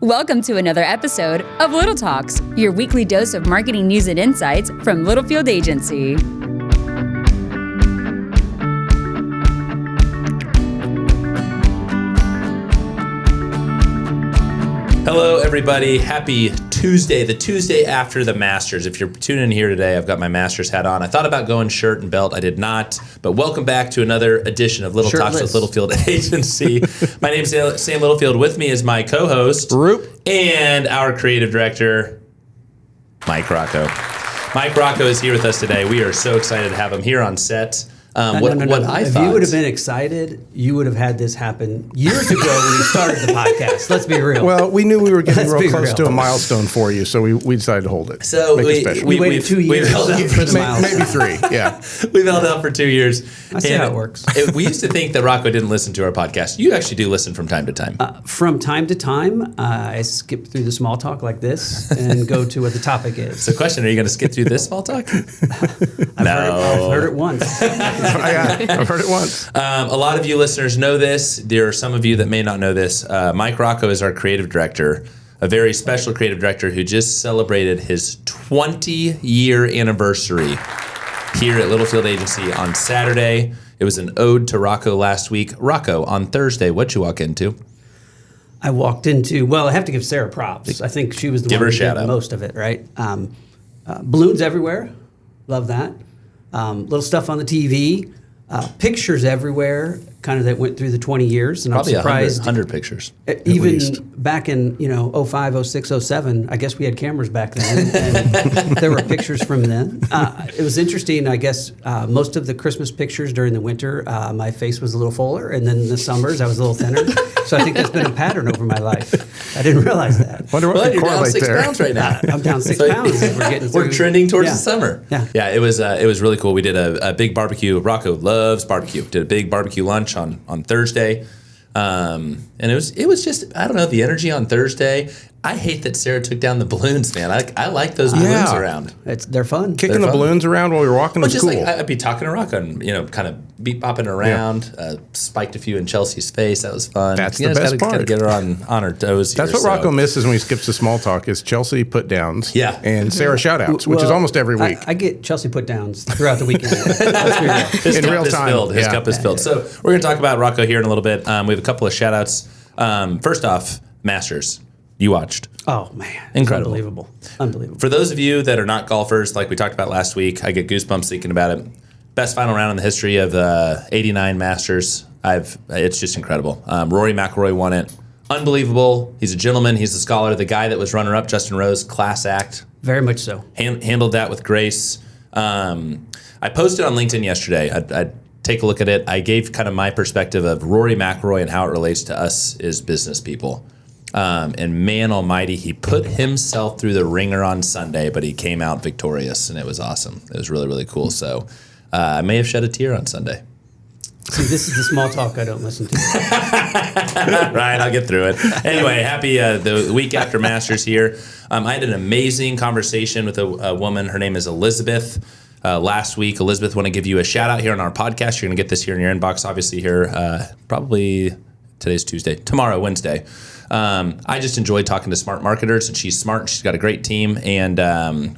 Welcome to another episode of Little Talks, your weekly dose of marketing news and insights from Littlefield Agency. Hello, everybody. Happy Tuesday, the Tuesday after the Masters. If you're tuning in here today, I've got my Masters hat on. I thought about going shirt and belt. I did not. But welcome back to another edition of Little Talks with Littlefield Agency. My name is Sam Littlefield. With me is my co-host, Roop, and our creative director, Mike Rocco. Mike Rocco is here with us today. We are so excited to have him here on set. If you would have been excited, you would have had this happen years ago when you started the podcast. Let's be real. Well, we knew we were getting real close to a milestone for you, so we decided to hold it. So we waited 2 years. We've held out for the milestone. Maybe 3, yeah. We've held out for 2 years. I see how it works. We used to think that Rocco didn't listen to our podcast. You actually do listen from time to time. From time to time, I skip through the small talk like this and go to what the topic is. So question, are you going to skip through this small talk? I've heard it once. I've heard it once. A lot of you listeners know this. There are some of you that may not know this. Mike Rocco is our creative director, a very special creative director who just celebrated his 20-year anniversary here at Littlefield Agency on Saturday. It was an ode to Rocco last week. Rocco, on Thursday, what'd you walk into? I walked into, well, I have to give Sarah props. I think she was the one who did most of it, right? Balloons everywhere. Love that. Little stuff on the TV. Pictures everywhere, kind of that went through the 20 years. And probably I'm surprised. 100 pictures. Even back in, 05, 06, 07, I guess we had cameras back then. And there were pictures from then. It was interesting, I guess, most of the Christmas pictures during the winter, my face was a little fuller. And then the summers, I was a little thinner. So I think that's been a pattern over my life. I didn't realize that. Wonder what you're down 6 pounds right now. I'm down 6 pounds. We're trending towards the summer. Yeah. It was really cool. We did a big barbecue. Rocco loves barbecue. Did a big barbecue lunch on Thursday. And it was just, I don't know, the energy on Thursday. I hate that Sarah took down the balloons, man. I like those balloons around. They're fun. Kicking the balloons around while we were walking was cool. Like, I'd be talking to Rocco and, kind of beep-bopping around, spiked a few in Chelsea's face. That was fun. That's the best part. Gotta get her on her toes here. That's what Rocco misses when he skips the small talk is Chelsea put-downs and Sarah shout-outs, which is almost every week. I get Chelsea put-downs throughout the weekend. Let's be real. His cup is filled. His cup is filled. So we're going to talk about Rocco here in a little bit. We have a couple of shout-outs. First off, Masters. You watched. Oh, man. Incredible. Unbelievable. For those of you that are not golfers, like we talked about last week, I get goosebumps thinking about it. Best final round in the history of the 89 Masters. It's just incredible. Rory McIlroy won it. Unbelievable. He's a gentleman. He's a scholar. The guy that was runner-up, Justin Rose, class act. Very much so. Handled that with grace. I posted on LinkedIn yesterday. I'd take a look at it. I gave kind of my perspective of Rory McIlroy and how it relates to us as business people. And man almighty, he put himself through the ringer on Sunday, but he came out victorious, and it was awesome. It was really, really cool. So I may have shed a tear on Sunday. See, this is the small talk I don't listen to. Right, I'll get through it. Anyway, happy the week after Masters here. I had an amazing conversation with a woman. Her name is Elizabeth. Last week, Elizabeth, want to give you a shout out here on our podcast. You're going to get this here in your inbox, obviously here, probably today's Tuesday, tomorrow, Wednesday. I just enjoyed talking to smart marketers, and she's smart. She's got a great team, and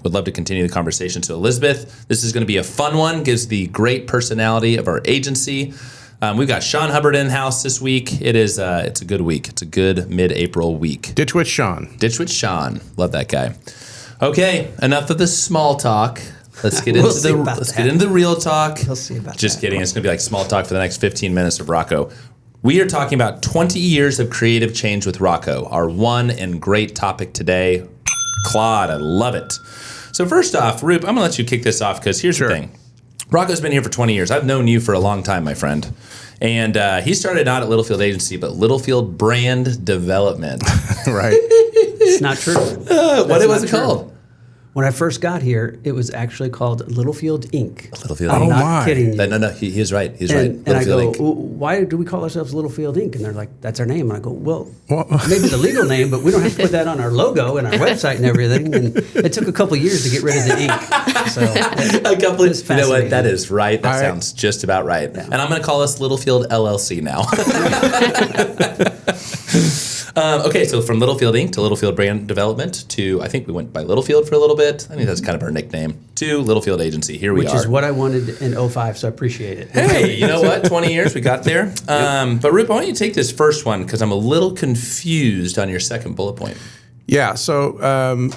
would love to continue the conversation. So Elizabeth, this is going to be a fun one, gives the great personality of our agency. We've got Sean Hubbard in-house this week. It's a good week. It's a good mid-April week. Ditch with Sean. Love that guy. Okay, enough of the small talk. Let's get into the real talk. We'll see about Just kidding. It's going to be like small talk for the next 15 minutes of Rocco. We are talking about 20 years of creative change with Rocco, our one and great topic today. Claude, I love it. So first off, Roop, I'm going to let you kick this off because here's the thing. Rocco's been here for 20 years. I've known you for a long time, my friend. And he started not at Littlefield Agency, but Littlefield Brand Development. Right. It's not true. What was it called? When I first got here, it was actually called Littlefield Inc. Littlefield I'm Inc. not kidding you. No, he's right. He's right. And I go, why do we call ourselves Littlefield Inc.? And they're like, that's our name. And I go, well, maybe the legal name, but we don't have to put that on our logo and our website and everything. And it took a couple of years to get rid of the ink. So a couple of, you know what? That is right. That sounds just about right. Yeah. And I'm going to call us Littlefield LLC now. Okay, so from Littlefield Inc. to Littlefield Brand Development to, I think we went by Littlefield for a little bit. I think that's kind of our nickname. To Littlefield Agency. Here we are. Which is what I wanted in 05, so I appreciate it. Hey, you know what? 20 years, we got there. But Roop, I want you to take this first one because I'm a little confused on your second bullet point. Yeah, so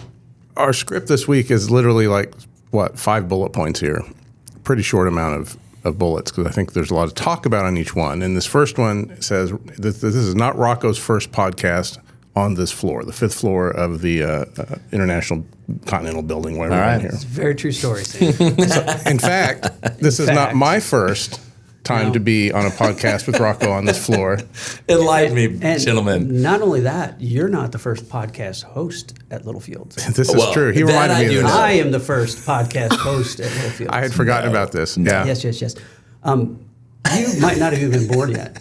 our script this week is literally 5 bullet points here. Pretty short amount of bullets because I think there's a lot to talk about on each one. And this first one says, this is not Rocco's first podcast on this floor, the 5th floor of the International Continental Building, wherever we're in here. It's a very true story, Sam. In fact, this is not my first time to be on a podcast with Rocco on this floor. Enlighten me, gentlemen. Not only that, you're not the first podcast host at Littlefield. This is true. He reminded me of this. I am the first podcast host at Littlefield. I had forgotten about this. Yeah. Yes. You might not have even been born yet.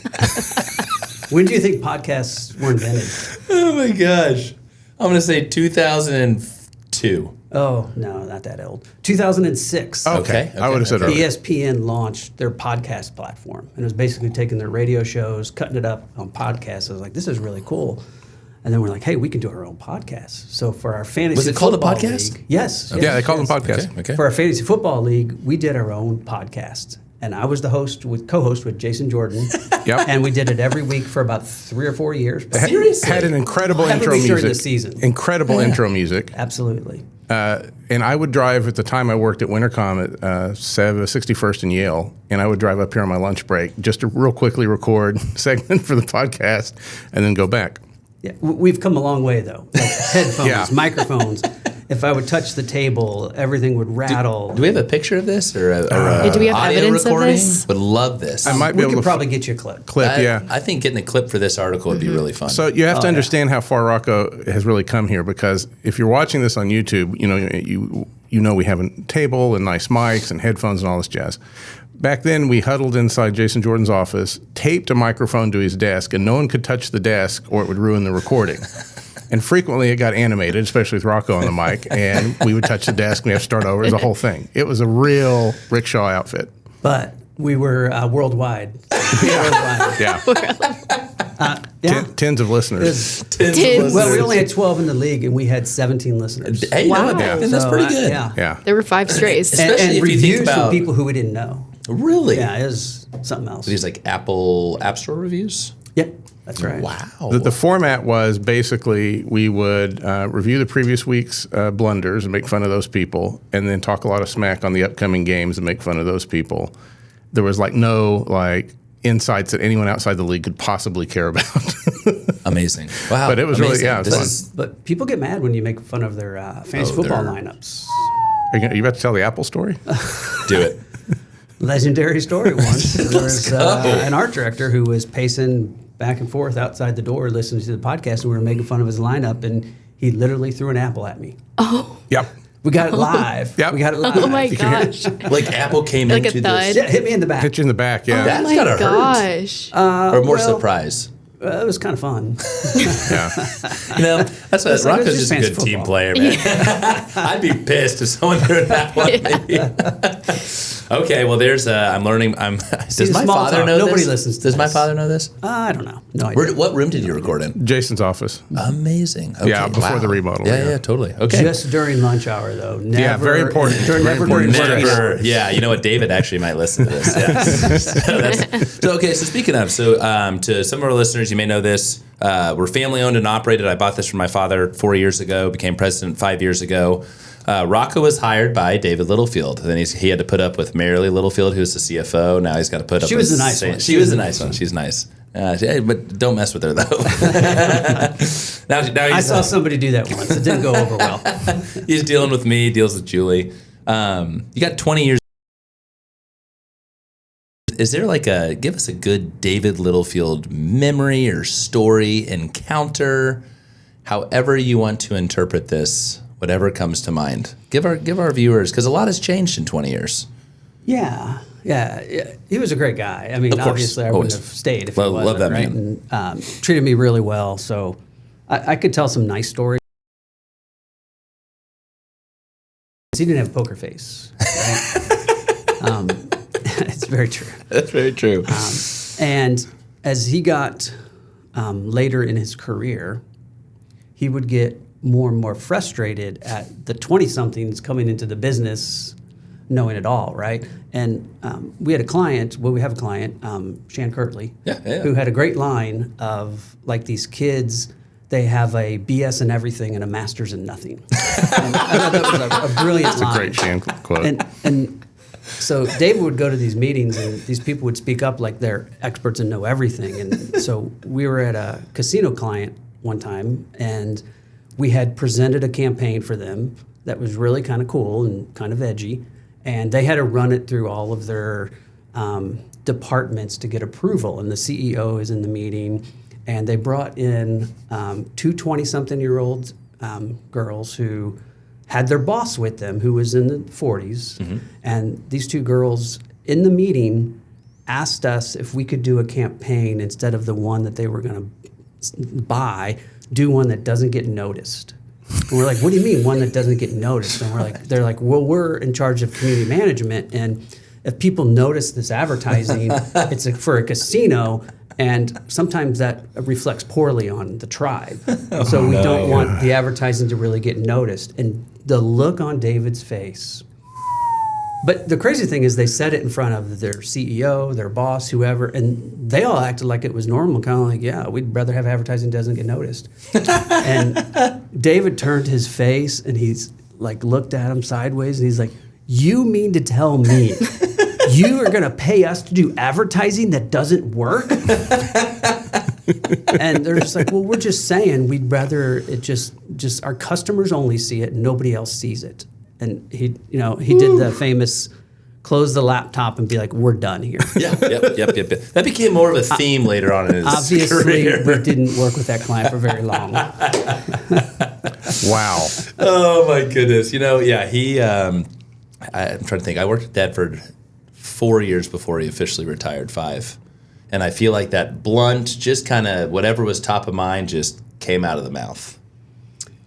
When do you think podcasts were invented? Oh my gosh. I'm going to say 2002. Oh, no, not that old. 2006. Okay. I would have said earlier. ESPN launched their podcast platform, and it was basically taking their radio shows, cutting it up on podcasts. I was like, this is really cool. And then we're like, hey, we can do our own podcast. So for our fantasy Was it called a football podcast? League, yes. Yeah, they call them podcasts. Okay. For our fantasy football league, we did our own podcast. And I was the co-host with Jason Jordan. Yep. And we did it every week for about 3 or 4 years. Seriously? Had an incredible Every intro week music. during the season. Incredible intro music. Absolutely. And I would drive, at the time I worked at Wintercom at 61st and Yale, and I would drive up here on my lunch break just to real quickly record a segment for the podcast and then go back. Yeah, we've come a long way, though. Like headphones, Yeah. microphones. If I would touch the table, everything would rattle. Do we have a picture of this or a do we have audio evidence recording? of this? Would love this. I might be We able could to probably get you a clip. I think getting a clip for this article would be really fun. So you have to understand how far Rocco has really come here, because if you're watching this on YouTube, you know we have a table and nice mics and headphones and all this jazz. Back then, we huddled inside Jason Jordan's office, taped a microphone to his desk, and no one could touch the desk or it would ruin the recording. And frequently it got animated, especially with Rocco on the mic, and we would touch the desk and we have to start over. It was a whole thing. It was a real rickshaw outfit. But we were worldwide. Worldwide. Yeah. Tens of listeners. Well, we only had 12 in the league, and we had 17 listeners. Hey, Wow. that's pretty good. Yeah. There were 5 strays. Especially And if you think reviews about- from people who we didn't know. Really? Yeah, it was something else. These like Apple App Store reviews? Yep, that's right. Wow. The format was basically we would review the previous week's blunders and make fun of those people, and then talk a lot of smack on the upcoming games and make fun of those people. There was no insights that anyone outside the league could possibly care about. Amazing. Wow. But it was amazing. really, it was fun. But people get mad when you make fun of their fantasy football lineups. Are you about to tell the Apple story? Do it. Legendary story once. There was an art director who was pacing back and forth outside the door listening to the podcast, and we were making fun of his lineup, and he literally threw an apple at me. Oh. Yep. We got it live. Yep. We got it live. Oh my gosh. Like Apple came Like a into thud? this. Yeah, hit me in the back. Hit you in the back, yeah. That's Oh my gotta hurt. gosh. Or more well- surprise. It was kind of fun. Yeah. That's what It's like, Rocco's it's just a just good team football. player, man. I'd be pissed if someone threw that one at me. Okay, well, there's I'm learning. Does my small father talk. know Nobody this? listens to Does my this. father know this? I don't know. No idea. What room did you record in? Jason's office. Amazing. Okay, Yeah, before the remodel, Yeah, yeah. totally. Okay. Just during lunch hour, though. Never, Yeah, very important. During, Very never important. during working Never. hours. Yeah, you know what? David actually might listen to this. Yeah. So speaking of, to some of our listeners, you may know this. We're family owned and operated. I bought this from my father 4 years ago, became president 5 years ago. Rocco was hired by David Littlefield. Then he had to put up with Marilee Littlefield, who's the CFO. Now he's got to put up She with was the nice one. She was the nice one. She's nice. But don't mess with her, though. now I he's, saw somebody do that once. It didn't go over well. he's dealing with me, deals with Julie. You got 20 years. Is there give us a good David Littlefield memory or story, encounter, however you want to interpret this, whatever comes to mind. Give our viewers, because a lot has changed in 20 years. Yeah. He was a great guy. I mean, Of course, obviously, I always. wouldn't have stayed if Love he wasn't, that right? man. And treated me really well. So I could tell some nice stories. He didn't have a poker face. Right? It's very true. That's very true. And as he got later in his career, he would get more and more frustrated at the 20-somethings coming into the business knowing it all, right? And we have a client, Shan Kirtley, who had a great line of, like, these kids, they have a BS in everything and a master's in nothing. And I thought that was a brilliant line. It's a great Shan quote. And so David would go to these meetings, and these people would speak up like they're experts and know everything. And so we were at a casino client one time, and we had presented a campaign for them that was really kind of cool and kind of edgy. And they had to run it through all of their departments to get approval. And the CEO is in the meeting, and they brought in two 20-something-year-old girls who had their boss with them, who was in the 40s. Mm-hmm. And these two girls in the meeting asked us if we could do a campaign instead of the one that they were going to buy, do one that doesn't get noticed. And we're like, what do you mean one that doesn't get noticed? And they're like, well, we're in charge of community management, and if people notice this advertising, it's for a casino, and sometimes that reflects poorly on the tribe. So we don't want the advertising to really get noticed. And the look on David's face. But the crazy thing is they said it in front of their CEO, their boss, whoever, and they all acted like it was normal, kind of like, yeah, we'd rather have advertising that doesn't get noticed. And David turned his face, and he's like looked at him sideways, and he's like, you mean to tell me you are going to pay us to do advertising that doesn't work? And they're just like, well, we're just saying we'd rather it just our customers only see it, and nobody else sees it. And he did the famous close the laptop and be like, we're done here. Yep. That became more of a theme later on in his Obviously, career. we didn't work with that client for very long. Wow. Oh my goodness. I'm trying to think. I worked at Dadford 4 years before he officially retired, 5. And I feel like that blunt, just kind of whatever was top of mind just came out of the mouth.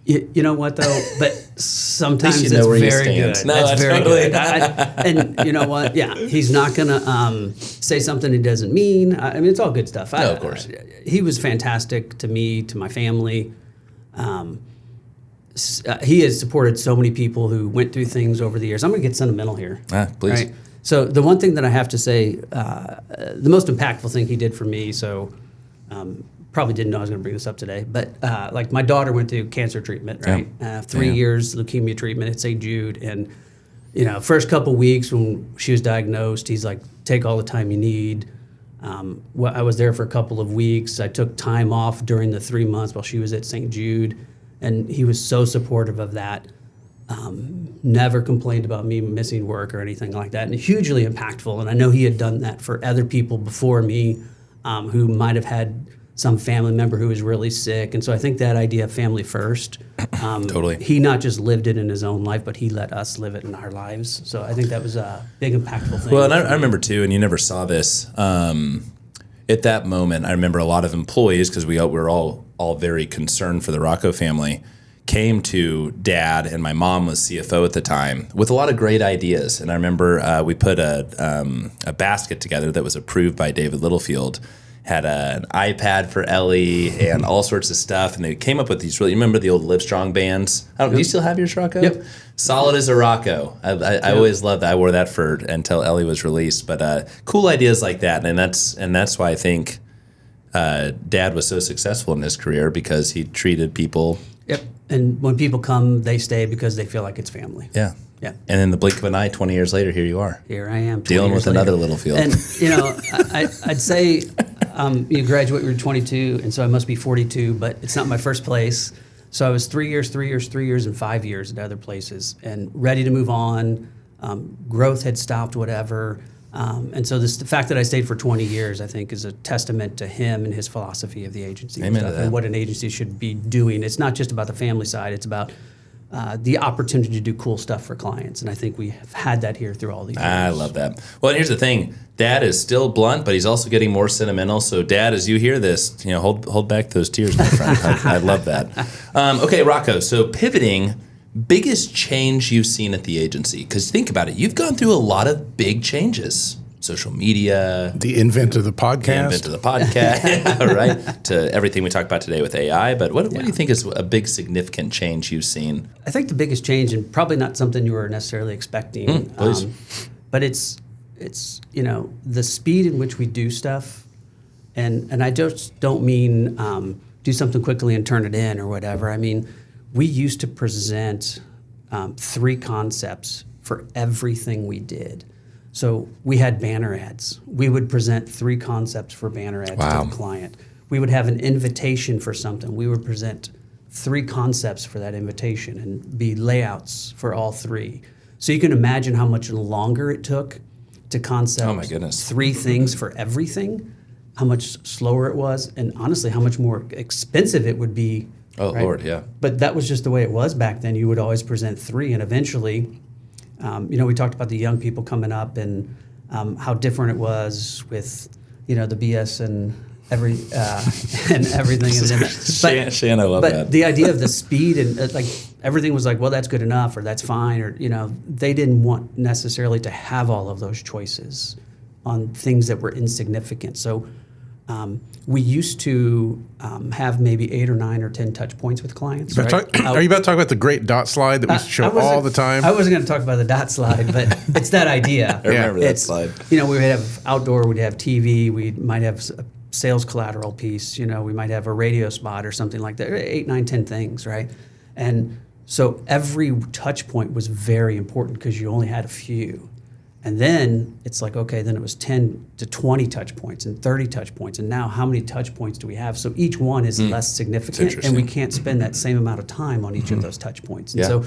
You know what, though? But sometimes you know it's where you very stand. good. No, that's very totally. good. And you know what? Yeah, he's not going to say something he doesn't mean. I mean, it's all good stuff. No, of course. He was fantastic to me, to my family. He has supported so many people who went through things over the years. I'm going to get sentimental here. Please. Right? So the one thing that I have to say, the most impactful thing he did for me, probably didn't know I was going to bring this up today, but like my daughter went through cancer treatment, right? 3 years leukemia treatment at St. Jude, and first couple weeks when she was diagnosed, he's like, take all the time you need. I was there for a couple of weeks. I took time off during the 3 months while she was at St. Jude, and he was so supportive of that. Never complained about me missing work or anything like that, and hugely impactful. And I know he had done that for other people before me who might have had some family member who was really sick. And so I think that idea of family first, Totally. He not just lived it in his own life, but he let us live it in our lives. So I think that was a big impactful thing. Well, and I remember too, and you never saw this, at that moment, I remember a lot of employees, because we were all very concerned for the Rocco family, came to Dad, and my mom was CFO at the time, with a lot of great ideas. And I remember we put a basket together that was approved by David Littlefield, had an iPad for Ellie and all sorts of stuff. And they came up with these you remember the old Livestrong bands? Do you still have yours, Rocco? Yep. Solid as a Rocco. I always loved that. I wore that until Ellie was released. But cool ideas like that. And that's why I think Dad was so successful in his career, because he treated people. Yep. And when people come, they stay because they feel like it's family. Yeah. Yeah. And in the blink of an eye, 20 years later, here you are. Here I am. Dealing with another Littlefield. And, I'd say you graduate, you're 22, and so I must be 42, but it's not my first place. So I was 3 years, and 5 years at other places, and ready to move on. Growth had stopped, whatever. And so the fact that I stayed for 20 years, I think, is a testament to him and his philosophy of the agency. Amen to and that. what an agency should be doing. It's not just about the family side. It's about the opportunity to do cool stuff for clients. And I think we have had that here through all these years. I love that. Well, and here's the thing. Dad is still blunt, but he's also getting more sentimental. So, Dad, as you hear this, hold back those tears, my friend. I love that. Okay, Rocco, so pivoting, biggest change you've seen at the agency? Because think about it. You've gone through a lot of big changes. social media, The invent of the podcast. invent of the podcast, right? To everything we talked about today with AI. But what do you think is a big significant change you've seen? I think the biggest change, and probably not something you were necessarily expecting, please. but it's the speed in which we do stuff, and I just don't mean do something quickly and turn it in or whatever. I mean, we used to present 3 concepts for everything we did. So we had banner ads. We would present 3 concepts for banner ads Wow. to the client. We would have an invitation for something. We would present 3 concepts for that invitation and be layouts for all 3. So you can imagine how much longer it took to concept Oh my goodness. 3 things for everything, how much slower it was, and honestly, how much more expensive it would be. Oh, right? Lord, yeah. But that was just the way it was back then. You would always present 3, and eventually, we talked about the young people coming up and how different it was with, the BS and everything. Shan, I love but that. the idea of the speed and everything was like, well, that's good enough or that's fine, or they didn't want necessarily to have all of those choices on things that were insignificant. So we used to have maybe 8 or 9 or 10 touch points with clients. Right? Are you about to talk about the great dot slide that we show all the time? I wasn't going to talk about the dot slide, but it's that idea. I remember that slide. We would have outdoor, we'd have TV, we might have a sales collateral piece, we might have a radio spot or something like that, 8, 9, 10 things, right? And so every touch point was very important because you only had a few. And then it's like, okay, then it was 10 to 20 touch points and 30 touch points. And now how many touch points do we have? So each one is less significant, and we can't spend that same amount of time on each of those touch points. And so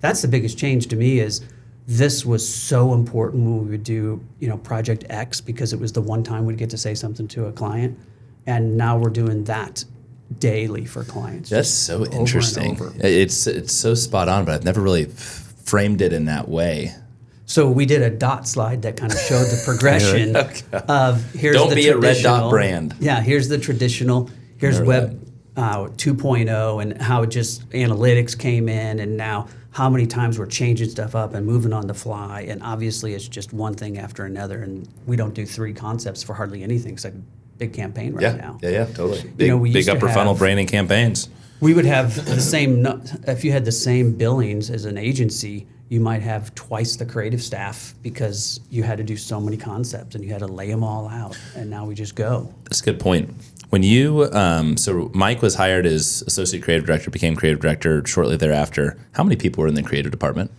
that's the biggest change to me is this was so important when we would do, Project X, because it was the one time we'd get to say something to a client. And now we're doing that daily for clients. That's so over and interesting. over. It's so spot on, but I've never really framed it in that way. So we did a dot slide that kind of showed the progression of here's Don't the be a red traditional- dot brand. Yeah, here's the traditional. Here's Remember Web 2.0 and how it just analytics came in, and now how many times we're changing stuff up and moving on the fly. And obviously, it's just one thing after another, and we don't do 3 concepts for hardly anything. It's like a big campaign right now. Yeah, totally. Big, we big used to upper funnel have- branding campaigns. We would have the same, if you had the same billings as an agency, you might have twice the creative staff because you had to do so many concepts and you had to lay them all out. And now we just go. That's a good point. When you, so Mike was hired as associate creative director, became creative director shortly thereafter. How many people were in the creative department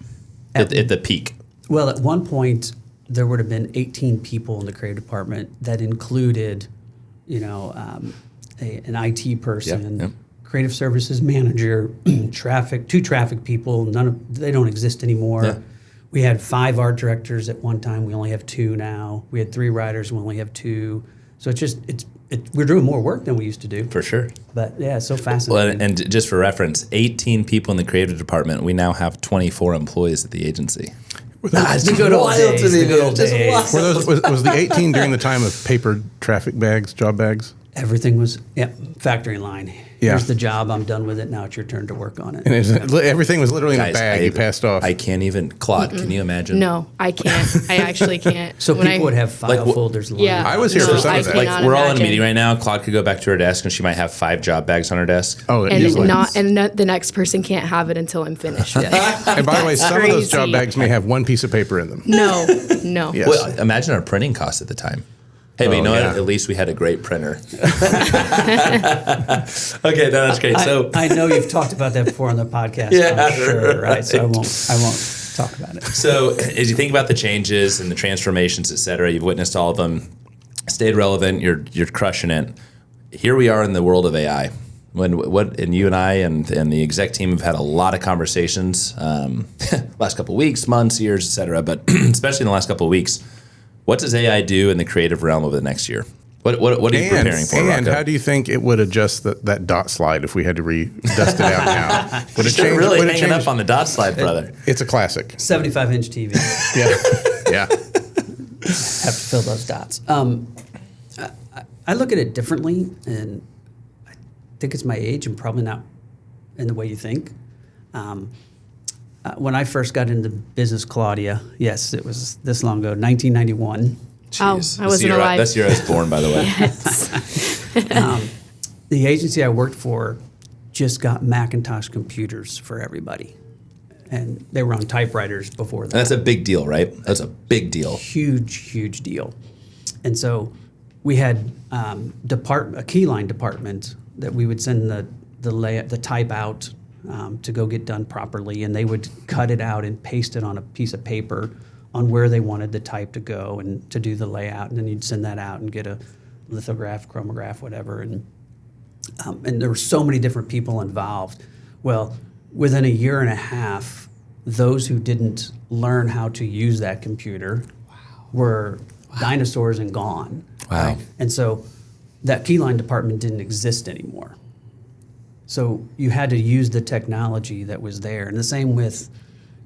at the peak? Well, at one point, there would have been 18 people in the creative department that included, an IT person, Yep. creative services manager, two traffic people. They don't exist anymore. Yeah. We had 5 art directors at one time. We only have 2 now. We had 3 writers. We only have 2. So we're doing more work than we used to do. For sure. But yeah, it's so fascinating. Well, and just for reference, 18 people in the creative department. We now have 24 employees at the agency. the good old days. The good old days. Were those, was the 18 during the time of paper traffic bags, job bags? Everything was, factory line. Yeah. Here's the job. I'm done with it. Now it's your turn to work on it. And everything was literally in a bag you passed off. I can't even. Claude, can you imagine? No, I can't. I actually can't. So When people would have file Like, folders lined Yeah. up. I was here No, for some I of that. cannot Like we're all in a imagine. meeting right now. Claude could go back to her desk and she might have 5 job bags on her desk. Oh, And easily. the next person can't have it until I'm finished. And by the way, some of those job crazy. bags may have one piece of paper in them. No. Yes. Well, imagine our printing costs at the time. Hey, but you know yeah. what? At least we had a great printer. Okay, no, that's great. So I know you've talked about that before on the podcast. Yeah, I'm sure, right? So I right. won't talk about it. So as you think about the changes and the transformations, et cetera, you've witnessed all of them, stayed relevant, you're crushing it. Here we are in the world of AI. And you and I and the exec team have had a lot of conversations last couple of weeks, months, years, et cetera, but especially in the last couple of weeks. What does AI do in the creative realm over the next year? What are you preparing for, And Rocco? how do you think it would adjust that dot slide if we had to dust it out now? Would it change? Really would it hanging change? up on the dot slide, brother. It's a classic. 75-inch TV. Yeah. Have to fill those dots. I look at it differently, and I think it's my age and probably not in the way you think. When I first got into business, Claudia, yes, it was this long ago, 1991. Jeez. I wasn't alive. That's the year I was born, by the way. The agency I worked for just got Macintosh computers for everybody. And they were on typewriters before that. And that's a big deal, right? That's a big deal. Huge deal. And so we had a keyline department that we would send the type out to go get done properly, and they would cut it out and paste it on a piece of paper on where they wanted the type to go and to do the layout, and then you'd send that out and get a lithograph, chromograph, whatever, and there were so many different people involved. Well, within a year and a half, those who didn't learn how to use that computer were dinosaurs and gone. Wow. Right? And so that keyline department didn't exist anymore. So you had to use the technology that was there. And the same with,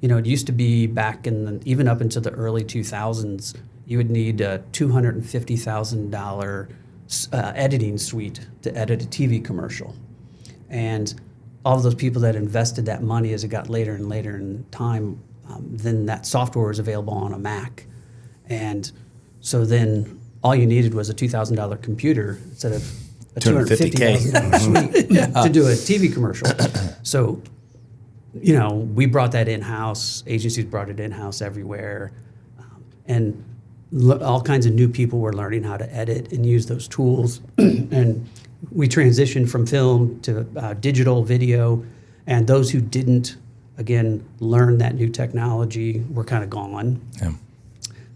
it used to be back even up into the early 2000s, you would need a $250,000 editing suite to edit a TV commercial. And all of those people that invested that money as it got later and later in time, then that software was available on a Mac. And so then all you needed was a $2,000 computer instead of a $250,000 suite to do a TV commercial. So, we brought that in-house. Agencies brought it in-house everywhere. And all kinds of new people were learning how to edit and use those tools. And we transitioned from film to digital video. And those who didn't, again, learn that new technology were kind of gone. Yeah.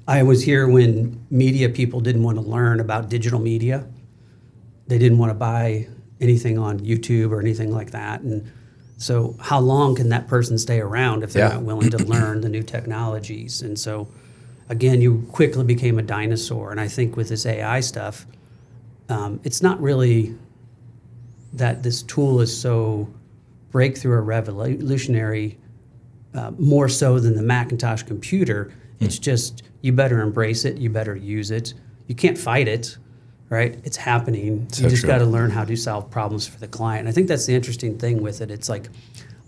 I was here when media people didn't want to learn about digital media. They didn't want to buy anything on YouTube or anything like that. And so how long can that person stay around if they're not willing to learn the new technologies? And so, again, you quickly became a dinosaur. And I think with this AI stuff, it's not really that this tool is so breakthrough or revolutionary, more so than the Macintosh computer. It's just, you better embrace it, you better use it. You can't fight it, right? It's happening. So you just true. got to learn how to solve problems for the client. And I think that's the interesting thing with it. It's like,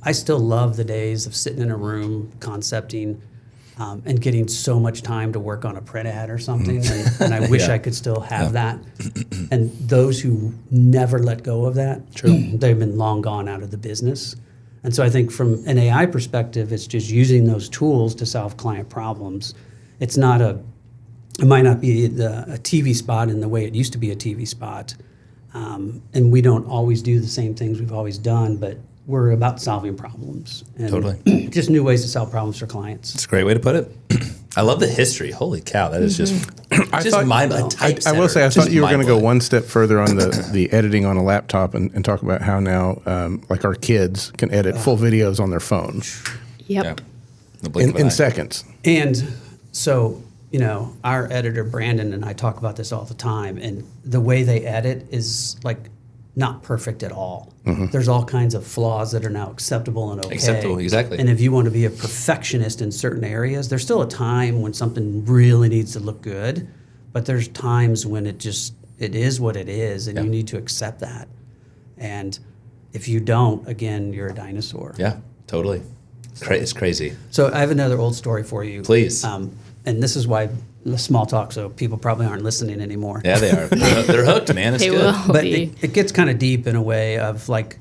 I still love the days of sitting in a room concepting and getting so much time to work on a print ad or something. And I wish I could still have that. And those who never let go of that, they've been long gone out of the business. And so I think from an AI perspective, it's just using those tools to solve client problems. It might not be a TV spot in the way it used to be a TV spot. And we don't always do the same things we've always done, but we're about solving problems. And Totally. just new ways to solve problems for clients. That's a great way to put it. I love the history. Holy cow, that is just I will say, I thought you were going to go one step further on the editing on a laptop and talk about how now, like our kids can edit full videos on their phone Yep. in seconds. And so, our editor, Brandon, and I talk about this all the time, and the way they edit is like not perfect at all. There's all kinds of flaws that are now acceptable and okay. Acceptable, exactly. And if you want to be a perfectionist in certain areas, there's still a time when something really needs to look good, but there's times when it is what it is, and you need to accept that. And if you don't, again, you're a dinosaur. Yeah, totally. It's crazy. So I have another old story for you. Please. And this is why the small talk, so people probably aren't listening anymore. Yeah, they are. They're hooked, man. It's They good. will. But it gets kind of deep in a way of like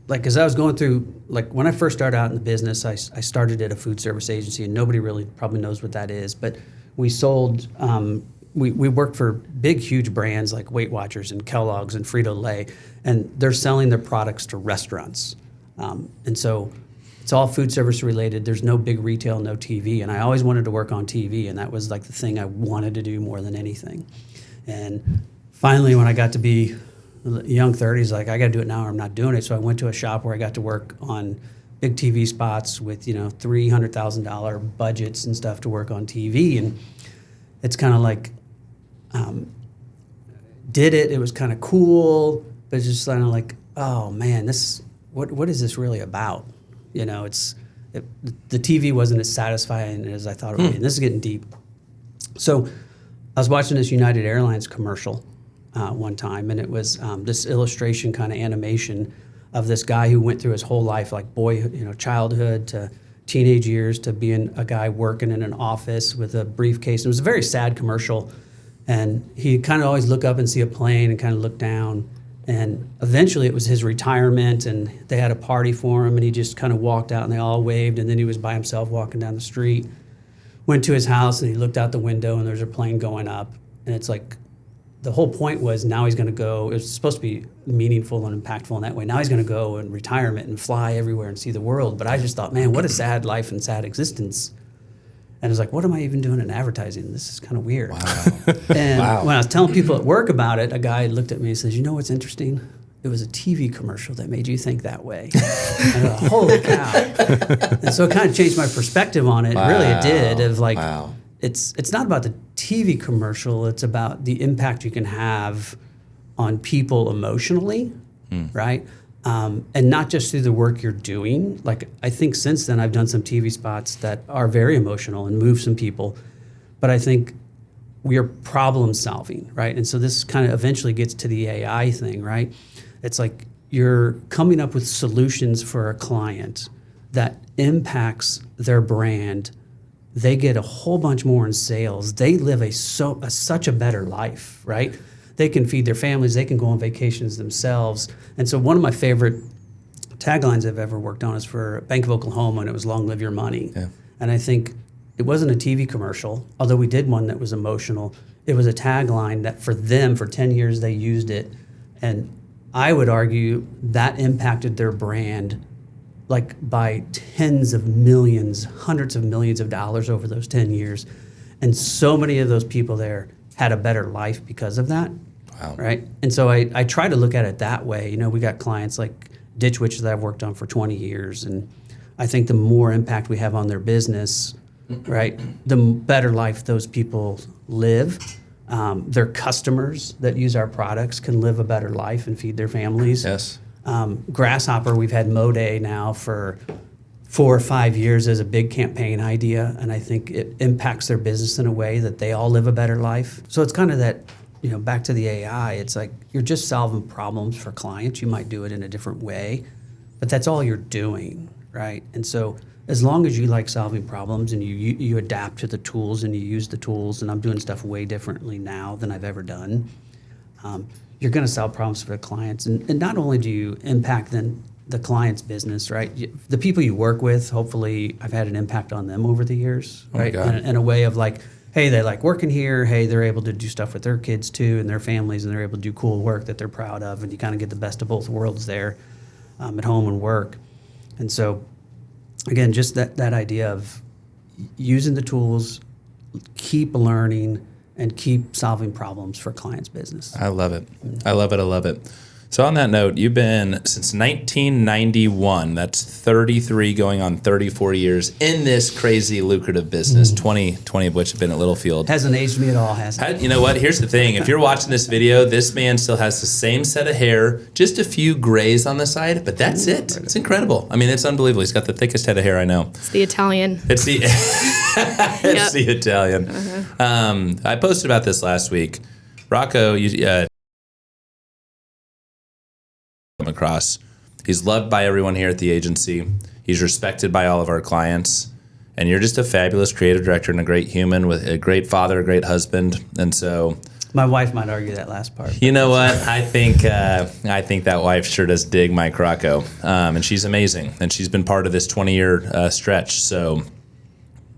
as I was going through, like when I first started out in the business, I started at a food service agency, and nobody really probably knows what that is. But we sold, we worked for big, huge brands like Weight Watchers and Kellogg's and Frito-Lay, and they're selling their products to restaurants. And so it's all food service related. There's no big retail, no TV. And I always wanted to work on TV, and that was like the thing I wanted to do more than anything. And finally, when I got to be young 30s, like, I got to do it now or I'm not doing it. So I went to a shop where I got to work on big TV spots with, $300,000 budgets and stuff to work on TV. And it's kind of like, did it. It was kind of cool, but it's just kind of like, oh man, what is this really about? The TV wasn't as satisfying as I thought it would be. And this is getting deep. So I was watching this United Airlines commercial one time, and it was this illustration kind of animation of this guy who went through his whole life, like childhood to teenage years to being a guy working in an office with a briefcase. It was a very sad commercial. And he'd kind of always look up and see a plane and kind of look down. And eventually it was his retirement, and they had a party for him, and he just kind of walked out and they all waved, and then he was by himself walking down the street. Went to his house and he looked out the window and there's a plane going up. And it's like, the whole point was now he's going to go, it was supposed to be meaningful and impactful in that way. Now he's going to go in retirement and fly everywhere and see the world. But I just thought, man, what a sad life and sad existence. And I was like, what am I even doing in advertising? This is kind of weird. Wow. And when I was telling people at work about it, a guy looked at me and says, you know what's interesting? It was a TV commercial that made you think that way. And I thought, holy cow. And so it kind of changed my perspective on it. Wow. Really, it did. Of like, Wow. It's not about the TV commercial. It's about the impact you can have on people emotionally, right? And not just through the work you're doing. Like, I think since then I've done some TV spots that are very emotional and move some people. But I think we are problem solving, right? And so this kind of eventually gets to the AI thing, right? It's like you're coming up with solutions for a client that impacts their brand. They get a whole bunch more in sales. They live such a better life, right? They can feed their families. They can go on vacations themselves. And so one of my favorite taglines I've ever worked on is for Bank of Oklahoma, and it was "Long live your money." Yeah. And I think it wasn't a TV commercial, although we did one that was emotional. It was a tagline that for them, for 10 years, they used it. And I would argue that impacted their brand like by tens of millions, hundreds of millions of dollars over those 10 years. And so many of those people there had a better life because of that. Wow. Right? And so I try to look at it that way. You know, we got clients like Ditch Witch that I've worked on for 20 years. And I think the more impact we have on their business, right, the better life those people live. Their customers that use our products can live a better life and feed their families. Yes. Grasshopper, we've had Mo Day now for 4 or 5 years as a big campaign idea, and I think it impacts their business in a way that they all live a better life. So it's kind of that, you know, back to the AI, it's like you're just solving problems for clients. You might do it in a different way, but that's all you're doing, right? And so as long as you like solving problems and you adapt to the tools and you use the tools, and I'm doing stuff way differently now than I've ever done, you're going to solve problems for the clients. And not only do you impact then the client's business, right? The people you work with, hopefully I've had an impact on them over the years, right? In a way of like, hey, they like working here. Hey, they're able to do stuff with their kids too and their families, and they're able to do cool work that they're proud of. And you kind of get the best of both worlds there at home and work. And so, again, just that idea of using the tools, keep learning, and keep solving problems for clients' business. I love it. I love it. I love it. So on that note, you've been since 1991. That's 33 going on 34 years in this crazy lucrative business, 20 of which have been at Littlefield. Hasn't aged me at all, has it? You know what? Here's the thing. If you're watching this video, this man still has the same set of hair, just a few grays on the side, but that's it. It's incredible. I mean, it's unbelievable. He's got the thickest head of hair I know. It's the Italian. It's the it's the Italian. I posted about this last week. Rocco, you come across. He's loved by everyone here at the agency. He's respected by all of our clients. And you're just a fabulous creative director and a great human with a great father, a great husband. And so my wife might argue that last part. You know what? I think that wife sure does dig Mike Rocco. And she's amazing. And she's been part of this 20-year stretch. So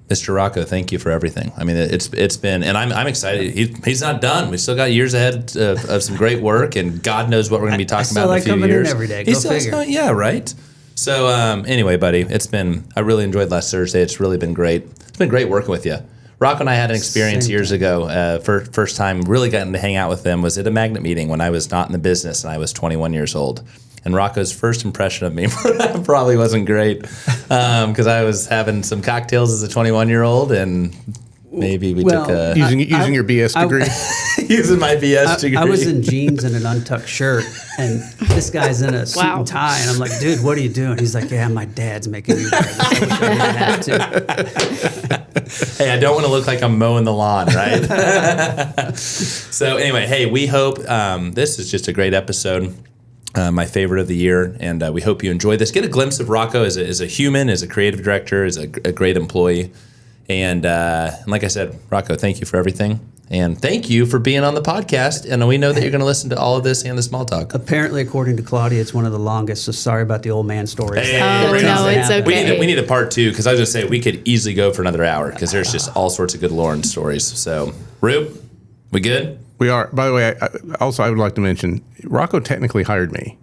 Mr. Rocco, thank you for everything. I mean, it's been, and I'm excited. He's not done. We still got years ahead of some great work, and God knows what we're going to be talking about in a few years. I still like coming in every day. Go figure. Yeah, right. So anyway, buddy, I really enjoyed last Thursday. It's really been great. It's been great working with you. Rocco and I had an experience years ago. First time really getting to hang out with them was at a magnet meeting when I was not in the business and I was 21 years old. And Rocco's first impression of me probably wasn't great because I was having some cocktails as a 21-year-old, and maybe we took a... Using your BS degree? Using my BS degree. I was in jeans and an untucked shirt, and this guy's in a suit and tie, and I'm like, dude, what are you doing? He's like, yeah, my dad's making me wear this. I wish I didn't have to. Hey, I don't want to look like I'm mowing the lawn, right? So anyway, hey, we hope this is just a great episode. my favorite of the year, and we hope you enjoy this. Get a glimpse of Rocco as a human, as a creative director, as a great employee. And like I said, Rocco, thank you for everything. And thank you for being on the podcast. And we know that you're going to listen to all of this and the small talk. Apparently, according to Claudia, it's one of the longest. So sorry about the old man stories. Hey, Oh, no, it's okay. We need a part 2, because I was going to say we could easily go for another hour, because there's just all sorts of good Lauren stories. So, Roop, we good? We are. By the way, I would like to mention, Rocco technically hired me.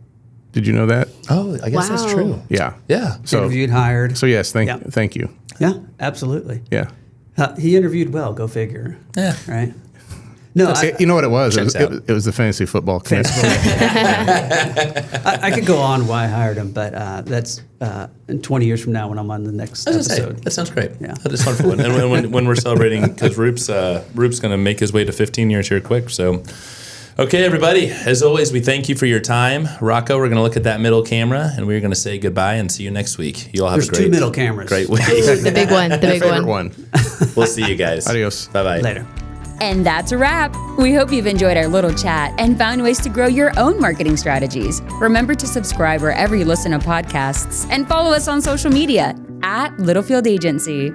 Did you know that? Oh, I guess that's Wow. true. Yeah. Yeah. So, Interviewed, hired. so yes, Yeah. thank you. Yeah, absolutely. Yeah. He interviewed well. Go figure. Yeah. Right. No, You know what it was? Checks out. It was the fantasy football committee. I could go on why I hired him, but that's in 20 years from now when I'm on the next I was gonna say, episode. that sounds great. Yeah. That is fun for one. And when we're celebrating, because Roop's going to make his way to 15 years here quick. So, okay, everybody. As always, we thank you for your time. Rocco, we're going to look at that middle camera, and we're going to say goodbye and see you next week. You all have There's a great, 2 middle cameras. great week. The big one. The big Favorite one. one. We'll see you guys. Adios. Bye-bye. Later. And that's a wrap. We hope you've enjoyed our little chat and found ways to grow your own marketing strategies. Remember to subscribe wherever you listen to podcasts and follow us on social media @Littlefield Agency.